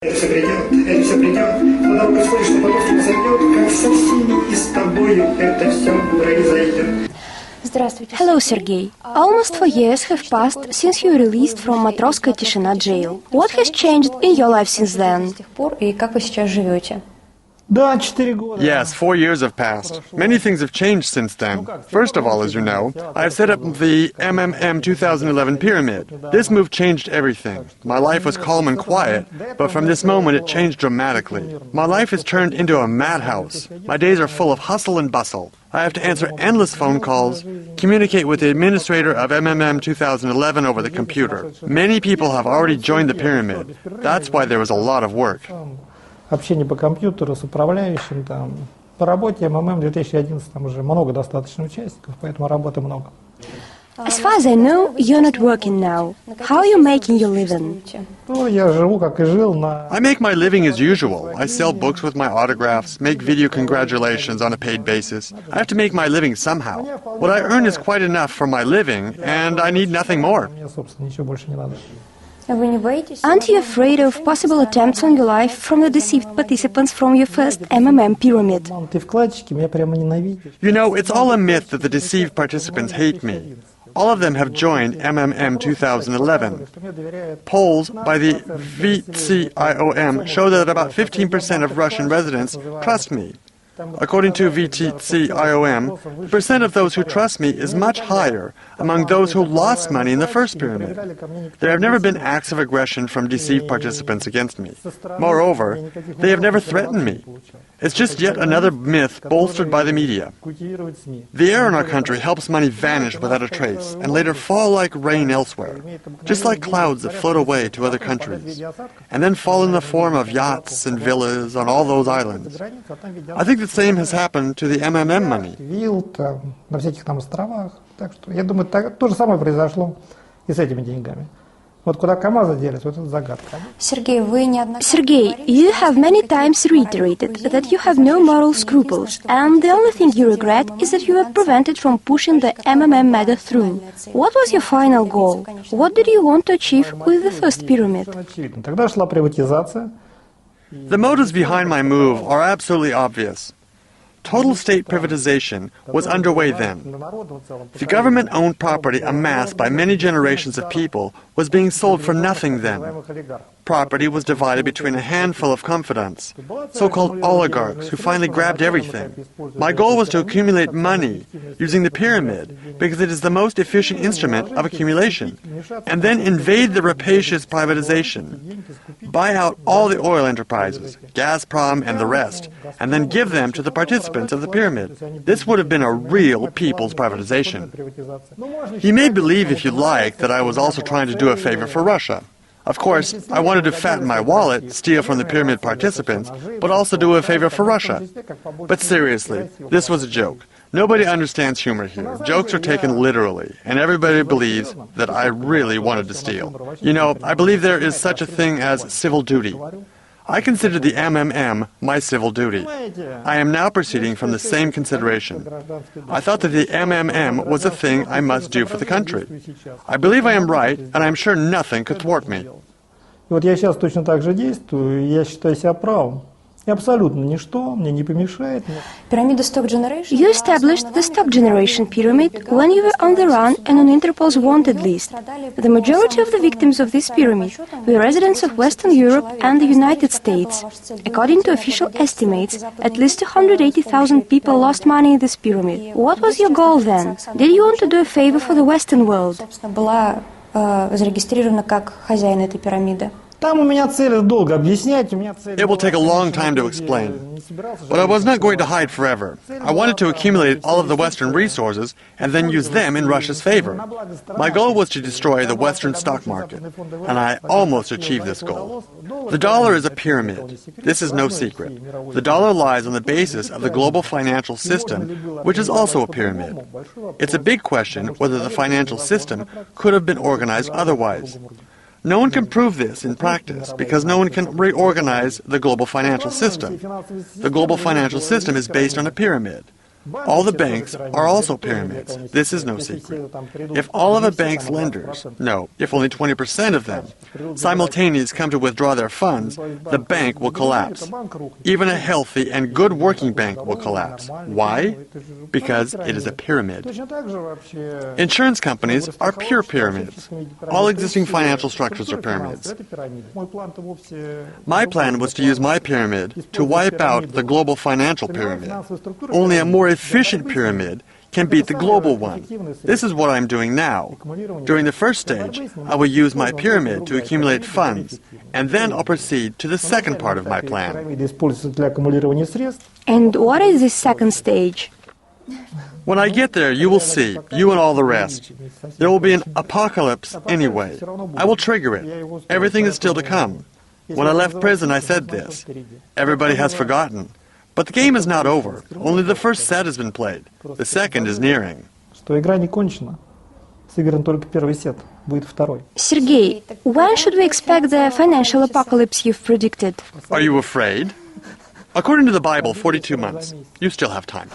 Это все придет. Когда происходит, что потом произойдет, как со всеми и с тобою это все произойдет. Hello, Sergey. Almost 4 years have passed since you were released from Matrosskaya Tishina jail. What has changed in your life since then? И как вы сейчас живете? Yes, 4 years have passed. Many things have changed since then. First of all, as you know, I have set up the mmm2011 pyramid. This move changed everything. My life was calm and quiet, but from this moment it changed dramatically. My life has turned into a madhouse. My days are full of hustle and bustle. I have to answer endless phone calls, communicate with the administrator of mmm2011 over the computer. Many people have already joined the pyramid. That's why there was a lot of work. Общение по компьютеру с управляющим, там, по работе МММ-2011 там уже много достаточно участников, поэтому работы много. As far as I know, you're not working now. How are you making your living? Ну, я живу, как и жил, на... I make my living as usual. I sell books with my autographs, make video congratulations on a paid basis. I have to make my living somehow. What I earn is quite enough for my living, and I need nothing more. Мне, собственно, ничего больше не надо. Aren't you afraid of possible attempts on your life from the deceived participants from your first MMM pyramid? Ты вкладчики меня прямо ненавидишь. You know, it's all a myth that the deceived participants hate me. All of them have joined mmm2011. Polls by the VTCIOM show that about 15% of Russian residents trust me. According to VTCIOM, the percent of those who trust me is much higher among those who lost money in the first pyramid. There have never been acts of aggression from deceived participants against me. Moreover, they have never threatened me. It's just yet another myth bolstered by the media. The air in our country helps money vanish without a trace and later fall like rain elsewhere, just like clouds that float away to other countries, and then fall in the form of yachts and villas on all those islands. I think the same has happened to the MMM money. На всяких там островах. Так что, я думаю, то же самое произошло и с этими деньгами. Вот куда КамАЗы делись, вот это загадка. Sergey, you have many times reiterated that you have no moral scruples, and the only thing you regret is that you were prevented from pushing the MMM mega through. What was your final goal? What did you want to achieve with the first pyramid? Тогда шла приватизация. The motives behind my move are absolutely obvious. Total state privatization was underway then. The government-owned property amassed by many generations of people was being sold for nothing then. Property was divided between a handful of confidants, so-called oligarchs who finally grabbed everything. My goal was to accumulate money using the pyramid because it is the most efficient instrument of accumulation, and then invade the rapacious privatization, buy out all the oil enterprises, Gazprom and the rest, and then give them to the participants of the pyramid. This would have been a real people's privatization. You may believe, if you like, that I was also trying to do a favor for Russia. Of course, I wanted to fatten my wallet, steal from the pyramid participants, but also do a favor for Russia. But seriously, this was a joke. Nobody understands humor here. Jokes are taken literally, and everybody believes that I really wanted to steal. You know, I believe there is such a thing as civil duty. I consider the MMM my civil duty. I am now proceeding from the same consideration. I thought that the MMM was a thing I must do for the country. I believe I am right, and I am sure nothing could thwart me. Вот я сейчас точно так же действую, и я считаю себя правым. И абсолютно ничто мне не помешает. You established the stock generation pyramid when you were on the run and on Interpol's wanted list. The majority of the victims of this pyramid were residents of Western Europe and the United States. According to official estimates, at least 280,000 people lost money in this pyramid. What was your goal then? Did you want to do a favor for the Western world? Зарегистрирована как хозяин этой пирамиды. Там у меня цель долго объяснять. It will take a long time to explain. But I was not going to hide forever. I wanted to accumulate all of the Western resources and then use them in Russia's favor. My goal was to destroy the Western stock market, and I almost achieved this goal. The dollar is a pyramid. This is no secret. The dollar lies on the basis of the global financial system, which is also a pyramid. It's a big question whether the financial system could have been organized otherwise. No one can prove this in practice because no one can reorganize the global financial system. The global financial system is based on a pyramid. All the banks are also pyramids. This is no secret. If all of a bank's lenders, no, if only 20% of them, simultaneously come to withdraw their funds, the bank will collapse. Even a healthy and good working bank will collapse. Why? Because it is a pyramid. Insurance companies are pure pyramids. All existing financial structures are pyramids. My plan was to use my pyramid to wipe out the global financial pyramid. Only a more efficient pyramid can beat the global one. This is what I'm doing now. During the first stage, I will use my pyramid to accumulate funds, and then I'll proceed to the second part of my plan. And what is this second stage? When I get there, you will see, you and all the rest. There will be an apocalypse anyway. I will trigger it. Everything is still to come. When I left prison, I said this. Everybody has forgotten. But the game is not over. Only the first set has been played. The second is nearing. Sergey, when should we expect the financial apocalypse you've predicted? Are you afraid? According to the Bible, 42 months. You still have time.